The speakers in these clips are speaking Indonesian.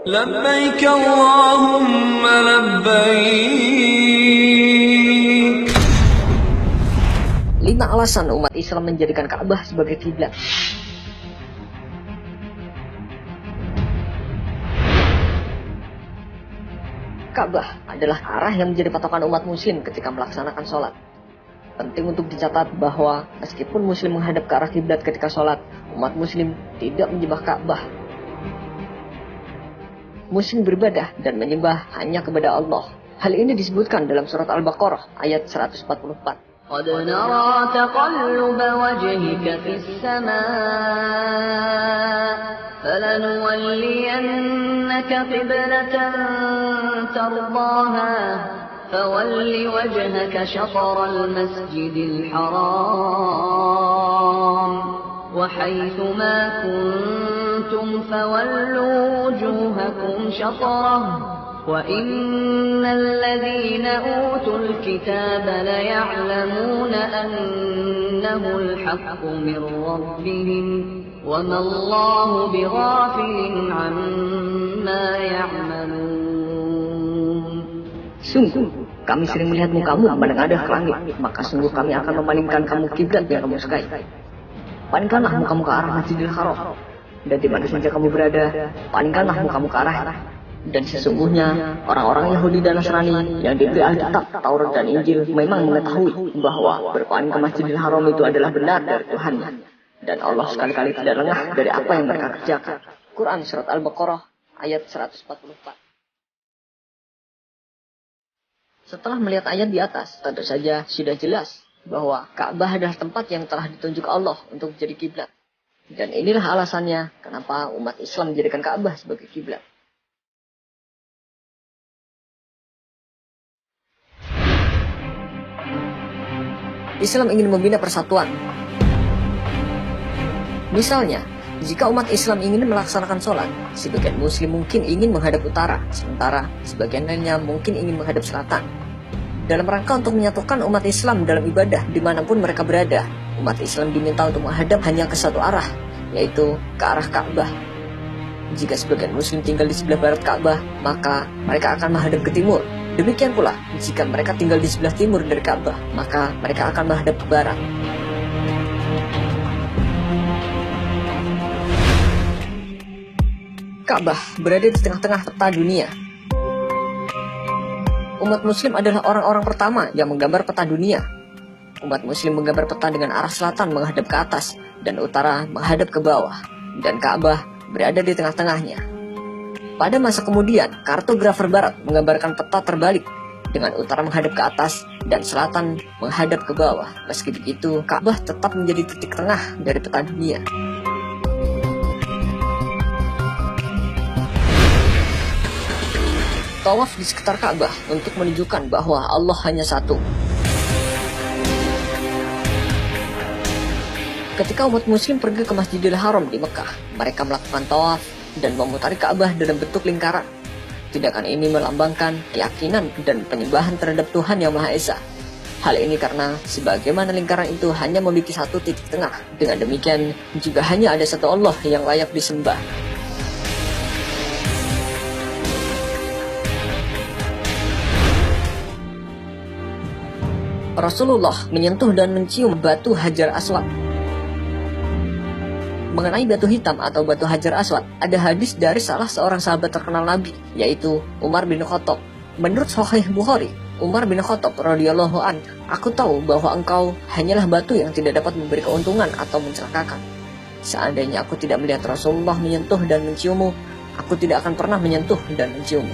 لبيك اللهم لبيك. 5 alasan umat Islam menjadikan Ka'bah sebagai kiblat. Ka'bah adalah arah yang menjadi patokan umat muslim ketika melaksanakan sholat. Penting untuk dicatat bahwa meskipun muslim menghadap ke arah kiblat ketika sholat, umat muslim tidak menyembah Ka'bah. Muslim beribadah dan menyembah hanya kepada Allah. Hal ini disebutkan dalam surat Al-Baqarah ayat 144. قد نرى تقلب وجهك في السماء فلنولينك قبلة ترضاها فول وجهك شطر المسجد الحرام وحيث ما كنتم فولوا وجوهكم شطره وَإِنَّ الَّذِينَ أُوتُوا الْكِتَابَ لَيَعْلَمُونَ أَنَّهُ الْحَقُّ مِنْ رَبِّهِمْ وَمَا اللَّهُ بِغَافِلٍ عَمَّا يَعْمَلُونَ. Sungguh, kami sering melihat mukamu menengadah ke langit, maka sungguh kami akan memalingkan kamu kiblat yang kamu sukai. Palingkanlah mukamu ke arah Masjidil Haram, dan di mana saja kamu berada, palingkanlah mukamu ke arah. Dan sesungguhnya orang-orang Yahudi dan Nasrani yang diberi Alkitab, Taurat dan Injil memang mengetahui bahwa berpaling ke Masjidil Haram itu adalah benar dari Tuhannya. Dan Allah sekali-kali tidak lengah dari apa yang mereka kerjakan. Quran Surat Al-Baqarah ayat 144. Setelah melihat ayat di atas, tentu saja sudah jelas bahwa Ka'bah adalah tempat yang telah ditunjuk Allah untuk menjadi kiblat. Dan inilah alasannya kenapa umat Islam menjadikan Ka'bah sebagai kiblat. Islam ingin membina persatuan. Misalnya, jika umat Islam ingin melaksanakan sholat, sebagian muslim mungkin ingin menghadap utara, sementara sebagian lainnya mungkin ingin menghadap selatan. Dalam rangka untuk menyatukan umat Islam dalam ibadah dimanapun mereka berada, umat Islam diminta untuk menghadap hanya ke satu arah, yaitu ke arah Ka'bah. Jika sebagian muslim tinggal di sebelah barat Ka'bah, maka mereka akan menghadap ke timur. Demikian pula, jika mereka tinggal di sebelah timur dari Ka'bah, maka mereka akan menghadap ke barat. Ka'bah berada di tengah-tengah peta dunia. Umat muslim adalah orang-orang pertama yang menggambar peta dunia. Umat muslim menggambar peta dengan arah selatan menghadap ke atas, dan utara menghadap ke bawah. Dan Ka'bah berada di tengah-tengahnya. Pada masa kemudian, kartografer barat menggambarkan peta terbalik dengan utara menghadap ke atas dan selatan menghadap ke bawah. Meski begitu, Ka'bah tetap menjadi titik tengah dari peta dunia. Tawaf di sekitar Ka'bah untuk menunjukkan bahwa Allah hanya satu. Ketika umat muslim pergi ke Masjidil Haram di Mekah, mereka melakukan tawaf dan memutari Ka'bah dalam bentuk lingkaran. Tindakan ini melambangkan keyakinan dan penyembahan terhadap Tuhan Yang Maha Esa. Hal ini karena sebagaimana lingkaran itu hanya memiliki satu titik tengah, dengan demikian juga hanya ada satu Allah yang layak disembah. Rasulullah menyentuh dan mencium batu Hajar Aswad. Mengenai batu hitam atau batu Hajar Aswad, ada hadis dari salah seorang sahabat terkenal Nabi, yaitu Umar bin Khattab. Menurut Sahih Bukhari, Umar bin Khattab radhiyallahu an, "Aku tahu bahwa engkau hanyalah batu yang tidak dapat memberi keuntungan atau mencelakakan. Seandainya aku tidak melihat Rasulullah menyentuh dan menciummu, aku tidak akan pernah menyentuh dan menciummu."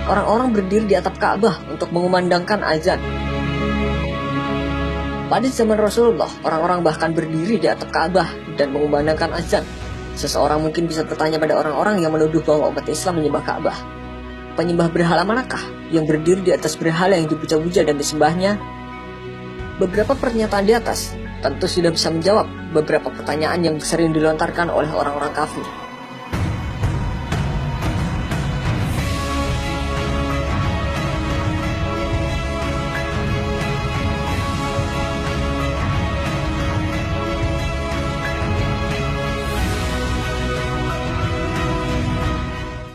Orang-orang berdiri di atap Ka'bah untuk mengumandangkan azan. Pada zaman Rasulullah, orang-orang bahkan berdiri di atap Ka'bah dan mengumandangkan azan. Seseorang mungkin bisa bertanya pada orang-orang yang menuduh bahwa umat Islam menyembah Ka'bah, penyembah berhala manakah yang berdiri di atas berhala yang dipuja-puja dan disembahnya? Beberapa pernyataan di atas tentu sudah bisa menjawab beberapa pertanyaan yang sering dilontarkan oleh orang-orang kafir.